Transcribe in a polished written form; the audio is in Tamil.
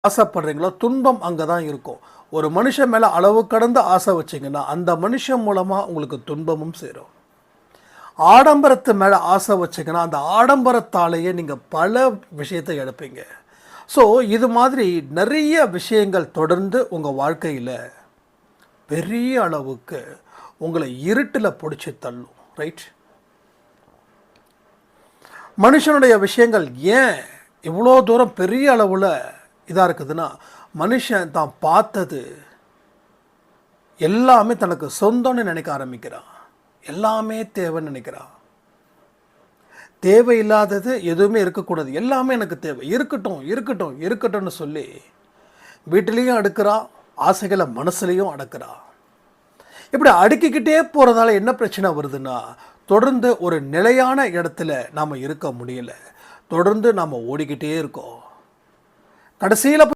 ஆசைப்படுறீங்களோ துன்பம் அங்கே தான் இருக்கும். ஒரு மனுஷன் மேலே அளவு கடந்த ஆசை வச்சிங்கன்னா அந்த மனுஷன் மூலமாக உங்களுக்கு துன்பமும் சேரும். ஆடம்பரத்து மேலே ஆசை வச்சிங்கன்னா அந்த ஆடம்பரத்தாலேயே நீங்கள் பல விஷயத்தை எடுப்பீங்க. ஸோ இது மாதிரி நிறைய விஷயங்கள் தொடர்ந்து உங்கள் வாழ்க்கையில் பெரிய அளவுக்கு உங்களை இருட்டில் பிடிச்சி தள்ளும். ரைட்? மனுஷனுடைய விஷயங்கள் ஏன் இவ்வளோ தூரம் பெரிய அளவில் இதாக இருக்குதுன்னா, மனுஷன் தான் பார்த்தது எல்லாமே தனக்கு சொந்தம்னு நினைக்க ஆரம்பிக்கிறான். எல்லாமே தேவைன்னு நினைக்கிறான். தேவையில்லாதது எதுவுமே இருக்கக்கூடாது, எல்லாமே எனக்கு தேவை, இருக்கட்டும் இருக்கட்டும் இருக்கட்டும்னு சொல்லி வீட்டிலையும் அடுக்கிறான், ஆசைகளை மனசுலையும் அடக்கிறான். இப்படி அடுக்கிக்கிட்டே போகிறதால என்ன பிரச்சனை வருதுன்னா, தொடர்ந்து ஒரு நிலையான இடத்துல நாம் இருக்க முடியல. தொடர்ந்து நாம் ஓடிக்கிட்டே இருக்கோம். கடைசியில்